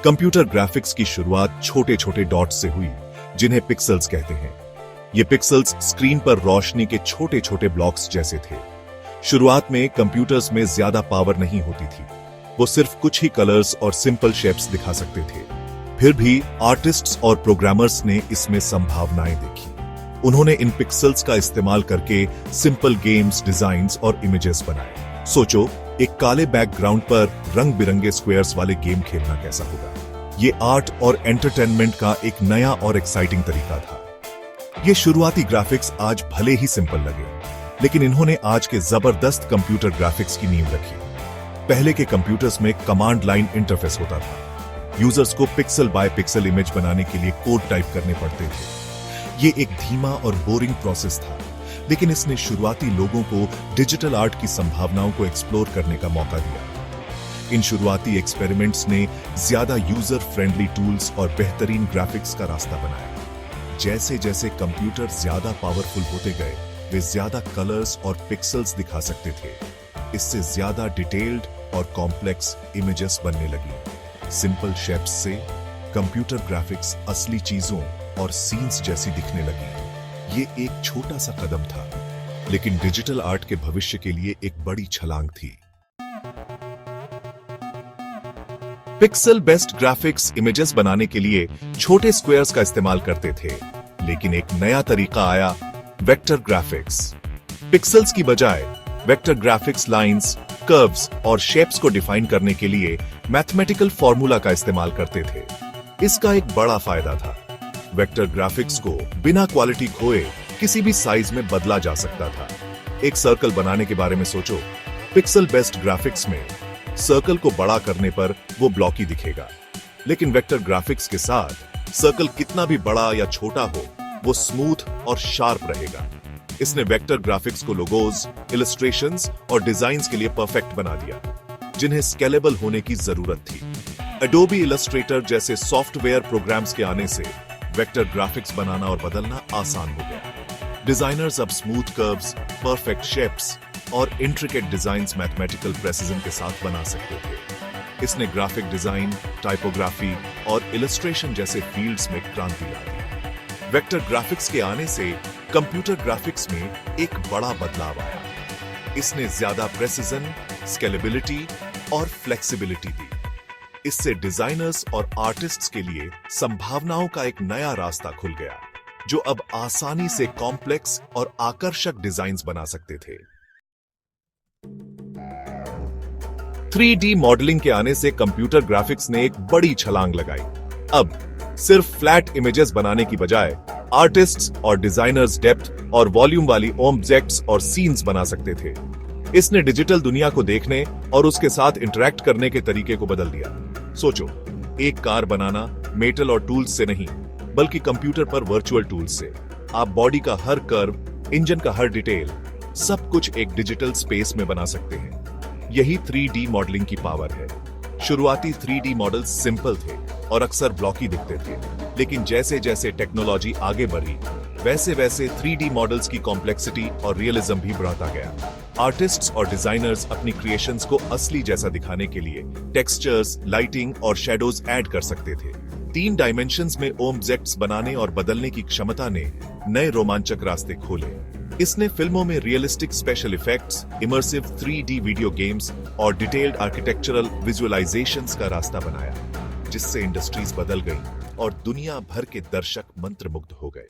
Computer graphics की शुरुआत छोटे छोटे डॉट्स से हुई, जिन्हें पिक्सेल्स कहते हैं। ये पिक्सेल्स स्क्रीन पर रोशनी के छोटे छोटे ब्लॉक्स जैसे थे। शुरुआत में कंप्यूटर्स में ज्यादा पावर नहीं होती थी, वो सिर्फ कुछ ही कलर्स और सिंपल शेप्स दिखा सकते थे। फिर भी आर्टिस्ट्स और प्रोग्रामर्स ने इसमें संभावनाएं देखी। उन्होंने इन पिक्सेल्स का इस्तेमाल करके सिंपल गेम्स, डिजाइन्स और इमेजेस बनाए। सोचो, एक काले बैकग्राउंड पर रंग बिरंगे स्क्वायर्स वाले गेम खेलना कैसा होगा। ये आर्ट और एंटरटेनमेंट का एक नया और एक्साइटिंग तरीका था। ये शुरुआती ग्राफिक्स आज भले ही सिंपल लगे, लेकिन इन्होंने आज के जबरदस्त कंप्यूटर ग्राफिक्स की नींव रखी। पहले के कंप्यूटर्स में कमांड लाइन इंटरफेस होता था। यूजर्स को पिक्सल बाय पिक्सल इमेज बनाने के लिए कोड टाइप करने पड़ते थे। ये एक धीमा और बोरिंग प्रोसेस था, लेकिन इसने शुरुआती लोगों को डिजिटल आर्ट की संभावनाओं को एक्सप्लोर करने का मौका दिया। इन शुरुआती एक्सपेरिमेंट्स ने ज्यादा यूजर फ्रेंडली टूल्स और बेहतरीन ग्राफिक्स का रास्ता बनाया। जैसे जैसे कंप्यूटर ज्यादा पावरफुल होते गए, वे ज्यादा कलर्स और पिक्सेल्स दिखा सकते थे। इससे ज्यादा डिटेल्ड और कॉम्प्लेक्स इमेजेस बनने लगी। सिंपल शेप्स से कंप्यूटर ग्राफिक्स असली चीजों और सीन्स जैसी दिखने लगी। ये एक छोटा सा कदम था, लेकिन डिजिटल आर्ट के भविष्य के लिए एक बड़ी छलांग थी। पिक्सल बेस्ड ग्राफिक्स इमेजेस बनाने के लिए छोटे स्क्वायर्स का इस्तेमाल करते थे, लेकिन एक नया तरीका आया, वेक्टर ग्राफिक्स। पिक्सेल्स की बजाय वेक्टर ग्राफिक्स लाइंस, कर्व्स और शेप्स को डिफाइन करने के लिए मैथमेटिकल फॉर्मूला का इस्तेमाल करते थे। इसका एक बड़ा फायदा था, वेक्टर ग्राफिक्स को बिना क्वालिटी खोए किसी भी साइज में बदला जा सकता था। एक सर्कल बनाने के बारे में सोचो, पिक्सल बेस्ड ग्राफिक्स में सर्कल को बड़ा करने पर वो ब्लॉकी दिखेगा, लेकिन वेक्टर ग्राफिक्स के साथ सर्कल कितना भी बड़ा या छोटा हो, वो स्मूथ और शार्प रहेगा। इसने वेक्टर ग्राफिक्स को लोगोज, इलस्ट्रेशंस और डिजाइन्स के लिए परफेक्ट बना दिया, जिन्हें स्केलेबल होने की जरूरत थी। एडोबी इलस्ट्रेटर जैसे सॉफ्टवेयर प्रोग्राम्स के आने से वेक्टर ग्राफिक्स बनाना और बदलना आसान हो गया। डिजाइनर्स अब स्मूथ कर्व्स, परफेक्ट शेप्स और इंट्रिकेट डिजाइन्स मैथमेटिकल प्रेसिजन के साथ बना सकते थे। इसने ग्राफिक डिजाइन, टाइपोग्राफी और इलस्ट्रेशन जैसे फील्ड्स में क्रांति ला दी। वेक्टर ग्राफिक्स के आने से कंप्यूटर ग्राफिक्स में एक बड़ा बदलाव आया। इसने ज्यादा प्रेसिजन, स्केलेबिलिटी और फ्लेक्सिबिलिटी दी। इससे डिजाइनर्स और आर्टिस्ट्स के लिए संभावनाओं का एक नया रास्ता खुल गया, जो अब आसानी से कॉम्प्लेक्स और आकर्षक डिजाइन्स बना सकते थे। 3D मॉडलिंग के आने से कंप्यूटर ग्राफिक्स ने एक बड़ी छलांग लगाई। अब सिर्फ फ्लैट इमेजेस बनाने की बजाय आर्टिस्ट्स और डिजाइनर्स डेप्थ और वॉल्यूम वाली ऑब्जेक्ट्स और सीन्स बना सकते थे। इसने डिजिटल दुनिया को देखने और उसके साथ इंटरैक्ट करने के तरीके को बदल दिया। सोचो, एक कार बनाना मेटल और टूल्स से नहीं, बल्कि कंप्यूटर पर वर्चुअल टूल्स से। आप बॉडी का हर कर्व, इंजन का हर डिटेल, सब कुछ एक डिजिटल स्पेस में बना सकते हैं। यही 3D मॉडलिंग की पावर है। शुरुआती 3D मॉडल्स सिंपल थे और अक्सर ब्लॉकी दिखते थे, लेकिन जैसे जैसे टेक्नोलॉजी आगे बढ़ी, वैसे वैसे 3D मॉडल्स की कॉम्प्लेक्सिटी और रियलिज्म भी बढ़ता गया। आर्टिस्ट्स और डिजाइनर्स अपनी क्रिएशंस को असली जैसा दिखाने के लिए टेक्सचर्स, लाइटिंग और शेडोज ऐड कर सकते थे। 3 डायमेंशंस में ऑब्जेक्ट्स बनाने और बदलने की क्षमता ने नए रोमांचक रास्ते खोले। इसने फिल्मों में realistic special effects, immersive 3D video games और डिटेल्ड आर्किटेक्चरल विजुअलाइजेशंस का रास्ता बनाया, जिससे इंडस्ट्रीज बदल गई और दुनिया भर के दर्शक मंत्रमुग्ध हो गए।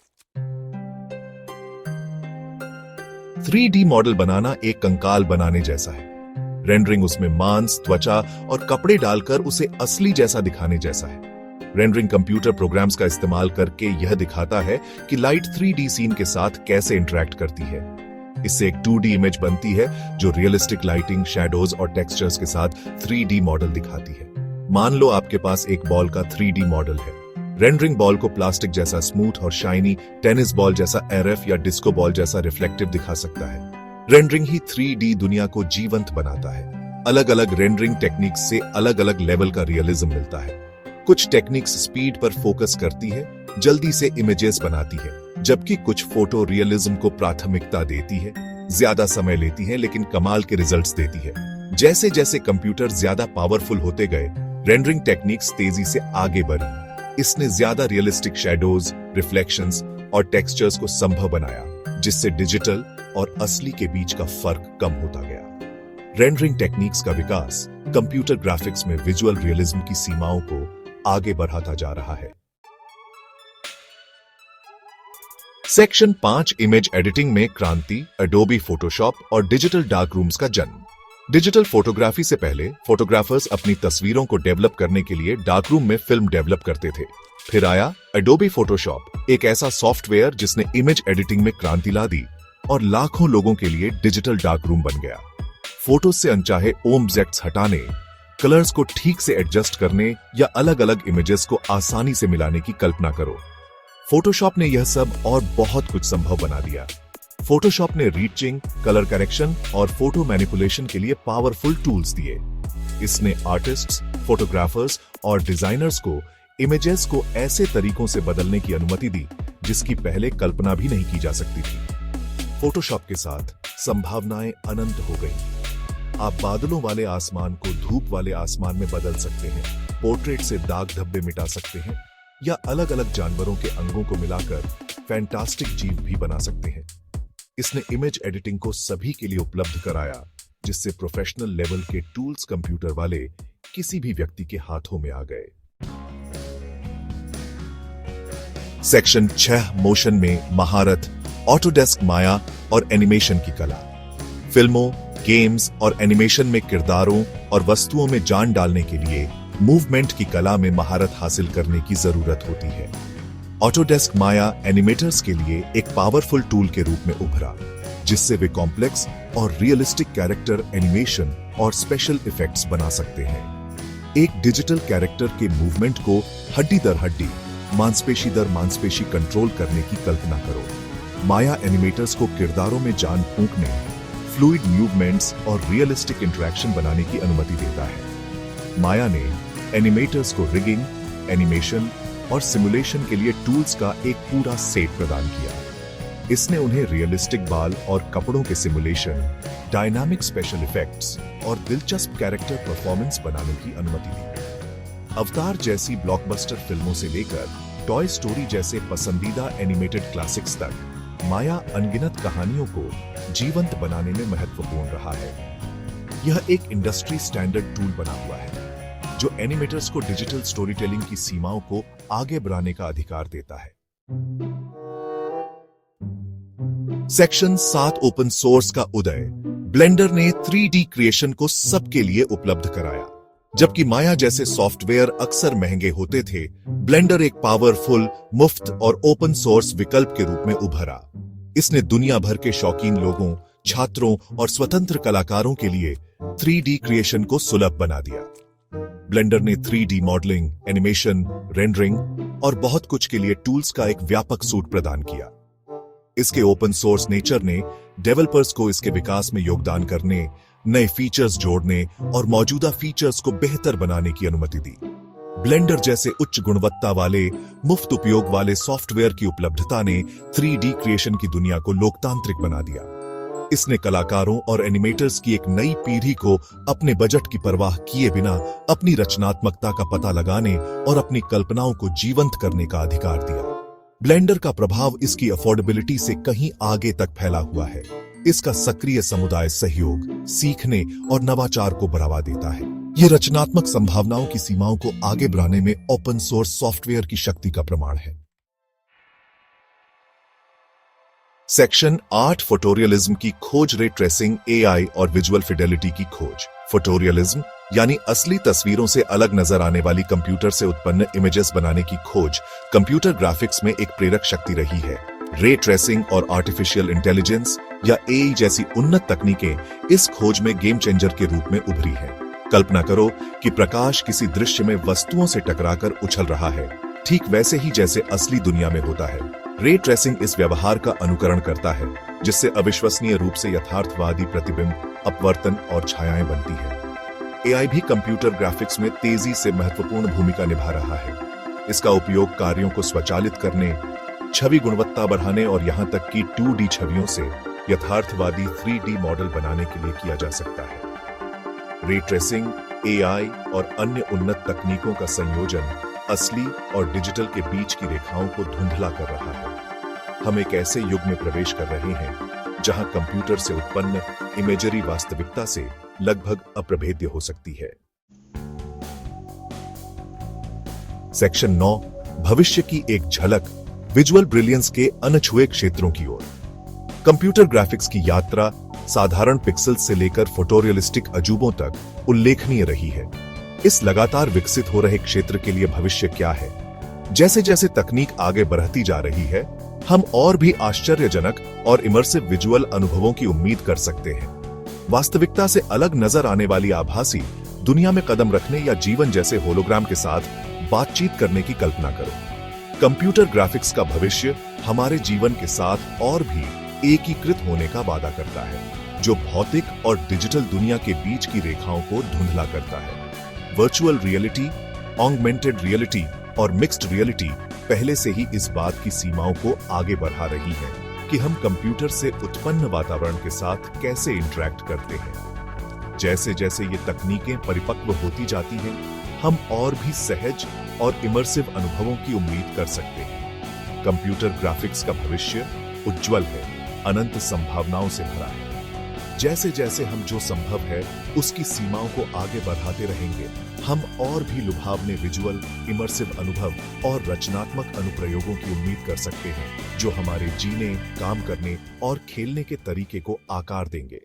3D मॉडल बनाना एक कंकाल बनाने जैसा है। रेंडरिंग उसमें मांस, त्वचा और कपड़े डालकर उसे असली जैसा दिखाने जैसा है। रेंडरिंग कंप्यूटर प्रोग्राम्स का इस्तेमाल करके यह दिखाता है कि लाइट 3D सीन के साथ कैसे इंटरैक्ट करती है। इससे एक 2D इमेज बनती है जो रियलिस्टिक लाइटिंग, शैडोज और टेक्सचर्स के साथ 3D मॉडल दिखाती है। मान लो आपके पास एक बॉल का 3D मॉडल है। रेंडरिंग बॉल को प्लास्टिक जैसा स्मूथ और शाइनी, टेनिस बॉल जैसा एरएफ या डिस्को बॉल जैसा रिफ्लेक्टिव दिखा सकता है। रेंडरिंग ही 3D दुनिया को जीवंत बनाता है। अलग अलग रेंडरिंग टेक्निक्स से अलग अलग लेवल का रियलिज्म मिलता है। कुछ टेक्निक्स स्पीड पर फोकस करती है, जल्दी से इमेजेस बनाती है, जबकि कुछ फोटो रियलिज्म को प्राथमिकता देती है, ज्यादा समय लेती है लेकिन कमाल के रिजल्ट्स देती है। जैसे जैसे कंप्यूटर ज्यादा पावरफुल होते गए, रेंडरिंग टेक्निक्स तेजी से आगे बढ़ी। इसने ज्यादा रियलिस्टिक शैडोज, रिफ्लेक्शंस और टेक्सचर्स को संभव बनाया, जिससे डिजिटल और असली के बीच का फर्क कम होता गया। रेंडरिंग टेक्निक्स का विकास कंप्यूटर ग्राफिक्स में विजुअल रियलिज्म की सीमाओं को आगे बढ़ाता जा रहा है। सेक्शन 5 इमेज एडिटिंग में क्रांति, एडोबी फोटोशॉप और डिजिटल डार्क रूम्स का जन्म। डिजिटल फोटोग्राफी से पहले फोटोग्राफर्स अपनी तस्वीरों को डेवलप करने के लिए डार्क रूम में फिल्म डेवलप करते थे। फिर आया एडोबी फोटोशॉप, एक ऐसा सॉफ्टवेयर जिसने इमेज एडिटिंग में क्रांति ला दी और लाखों लोगों के लिए डिजिटल डार्क रूम बन गया। फोटो से अनचाहे ऑब्जेक्ट्स हटाने, कलर्स को ठीक से एडजस्ट करने या अलग अलग इमेजेस को आसानी से मिलाने की कल्पना करो। फोटोशॉप ने यह सब और बहुत कुछ संभव बना दिया। फोटोशॉप ने रीचिंग, कलर करेक्शन और फोटो मैनिपुलेशन के लिए पावरफुल टूल्स दिए। इसने आर्टिस्ट्स, फोटोग्राफर्स और डिजाइनर्स को इमेजेस को ऐसे तरीकों से बदलने की अनुमति दी जिसकी पहले कल्पना भी नहीं की जा सकती थी। फोटोशॉप के साथ संभावनाएं अनंत हो गई। आप बादलों वाले आसमान को धूप वाले आसमान में बदल सकते हैं, पोर्ट्रेट से दाग धब्बे मिटा सकते हैं या अलग अलग जानवरों के अंगों को मिलाकर फैंटास्टिक जीव भी बना सकते हैं। इसने इमेज एडिटिंग को सभी के लिए उपलब्ध कराया, जिससे प्रोफेशनल लेवल के टूल्स कंप्यूटर वाले किसी भी व्यक्ति के हाथों में आ गए। सेक्शन 6 मोशन में महारत, ऑटोडेस्क माया और एनिमेशन की कला। फिल्मों, गेम्स और एनिमेशन में किरदारों और वस्तुओं में जान डालने के लिए मूवमेंट की कला में महारत हासिल करने की जरूरत होती है। ऑटोडेस्क माया एनिमेटर्स के लिए एक पावरफुल टूल के रूप में उभरा, जिससे वे कॉम्प्लेक्स और रियलिस्टिक कैरेक्टर एनिमेशन और स्पेशल इफेक्ट्स बना सकते हैं। एक डिजिटल कैरेक्टर के मूवमेंट को हड्डी दर हड्डी, मांसपेशी दर मांसपेशी कंट्रोल करने की कल्पना करो। माया एनिमेटर्स को किरदारों में जान फूंकने, फ्लूइड मूवमेंट्स और रियलिस्टिक इंटरेक्शन बनाने की अनुमति देता है। माया ने एनिमेटर्स को रिगिंग, एनिमेशन और सिमुलेशन के लिए टूल्स का एक पूरा सेट प्रदान किया। इसने उन्हें रियलिस्टिक बाल और कपड़ों के सिमुलेशन, डायनामिक स्पेशल इफेक्ट्स और दिलचस्प कैरेक्टर परफॉर्मेंस बनाने की अनुमति दी। अवतार जैसी ब्लॉकबस्टर फिल्मों से लेकर टॉय स्टोरी जैसे पसंदीदा एनिमेटेड क्लासिक्स तक, माया अनगिनत कहानियों को जीवंत बनाने में महत्वपूर्ण रहा है। यह एक इंडस्ट्री स्टैंडर्ड टूल बना हुआ है, जो एनिमेटर्स को डिजिटल स्टोरी टेलिंग की सीमाओं को आगे बढ़ाने का अधिकार देता है। सेक्शन 7 ओपन सोर्स का उदय। ब्लेंडर ने 3D क्रिएशन को सबके लिए उपलब्ध कराया। जबकि माया जैसे सॉफ्टवेयर अक्सर महंगे होते थे, ब्लेंडर एक पावरफुल, मुफ्त और ओपन सोर्स विकल्प के रूप में उभरा। इसने दुनिया भर के शौकीन लोगों, छात्रों और स्वतंत्र कलाकारों के लिए 3D क्रिएशन को सुलभ बना दिया। ब्लेंडर ने 3D मॉडलिंग, एनिमेशन, रेंडरिंग और बहुत कुछ के लिए टूल्स का एक व्यापक सूट प्रदान किया। इसके ओपन सोर्स नेचर ने डेवलपर्स को इसके विकास में योगदान करने, नए फीचर्स जोड़ने और मौजूदा फीचर्स को बेहतर बनाने की अनुमति दी। ब्लेंडर जैसे उच्च गुणवत्ता वाले, मुफ्त उपयोग वाले सॉफ्टवेयर की उपलब्धता ने 3D क्रिएशन की दुनिया को लोकतांत्रिक बना दिया। इसने कलाकारों और एनिमेटर्स की एक नई पीढ़ी को अपने बजट की परवाह किए बिना अपनी रचनात्मकता का पता लगाने और अपनी कल्पनाओं को जीवंत करने का अधिकार दिया। ब्लेंडर का प्रभाव इसकी अफोर्डेबिलिटी से कहीं आगे तक फैला हुआ है। इसका सक्रिय समुदाय सहयोग, सीखने और नवाचार को बढ़ावा देता है। यह रचनात्मक संभावनाओं की सीमाओं को आगे बढ़ाने में ओपन सोर्स सॉफ्टवेयर की शक्ति का प्रमाण है। सेक्शन 8 फोटोरियलिज्म की खोज। रे ट्रेसिंग, एआई और विजुअल फिडेलिटी की खोज। फोटोरियलिज्म यानी असली तस्वीरों से अलग नजर आने वाली कंप्यूटर से उत्पन्न इमेजेस बनाने की खोज कंप्यूटर ग्राफिक्स में एक प्रेरक शक्ति रही है। रे ट्रेसिंग और आर्टिफिशियल इंटेलिजेंस या एआई जैसी उन्नत तकनीकें इस खोज में गेम चेंजर के रूप में उभरी हैं। कल्पना करो कि प्रकाश किसी दृश्य में वस्तुओं से टकराकर उछल रहा है, ठीक वैसे ही जैसे असली दुनिया में होता है। रे ट्रेसिंग इस व्यवहार का अनुकरण करता है, जिससे अविश्वसनीय रूप से यथार्थवादी प्रतिबिंब, अपवर्तन और छायाएं बनती है। एआई भी कंप्यूटर ग्राफिक्स में तेजी से महत्वपूर्ण भूमिका निभा रहा है। इसका उपयोग कार्यों को स्वचालित करने, छवि गुणवत्ता बढ़ाने और यहां तक कि 2D छवियों से यथार्थवादी 3D मॉडल बनाने के लिए किया जा सकता है। रे ट्रेसिंग, एआई और अन्य उन्नत तकनीकों का संयोजन असली और डिजिटल के बीच की रेखाओं को धुंधला कर रहा है। हम एक ऐसे युग में प्रवेश कर रहे हैं जहां कंप्यूटर से उत्पन्न इमेजरी वास्तविकता से लगभग अप्रभेद्य हो सकती है। सेक्शन 9, भविष्य की एक झलक, विजुअल ब्रिलियंस के अनछुए क्षेत्रों की ओर। कंप्यूटर ग्राफिक्स की यात्रा साधारण पिक्सेल्स से लेकर फोटोरियलिस्टिक अजूबों तक उल्लेखनीय रही है। इस लगातार विकसित हो रहे क्षेत्र के लिए भविष्य क्या है? जैसे जैसे तकनीक आगे बढ़ती जा रही है, हम और भी आश्चर्यजनक और इमर्सिव विजुअल अनुभवों की उम्मीद कर सकते हैं। वास्तविकता से अलग नजर आने वाली आभासी दुनिया में कदम रखने या जीवन जैसे होलोग्राम के साथ बातचीत करने की कल्पना करो। कंप्यूटर ग्राफिक्स का भविष्य हमारे जीवन के साथ और भी एकीकृत होने का वादा करता है, जो भौतिक और डिजिटल दुनिया के बीच की रेखाओं को धुंधला करता है। वर्चुअल रियलिटी, ऑगमेंटेड रियलिटी और मिक्स्ड रियलिटी पहले से ही इस बात की सीमाओं को आगे बढ़ा रही है कि हम कंप्यूटर से उत्पन्न वातावरण के साथ कैसे इंटरैक्ट करते हैं। जैसे जैसे ये तकनीकें परिपक्व होती जाती हैं, हम और भी सहज और इमर्सिव अनुभवों की उम्मीद कर सकते हैं। कंप्यूटर ग्राफिक्स का भविष्य उज्जवल है, अनंत संभावनाओं से भरा है। जैसे जैसे हम जो संभव है उसकी सीमाओं को आगे बढ़ाते रहेंगे, हम और भी लुभावने विजुअल, इमर्सिव अनुभव और रचनात्मक अनुप्रयोगों की उम्मीद कर सकते हैं, जो हमारे जीने, काम करने और खेलने के तरीके को आकार देंगे।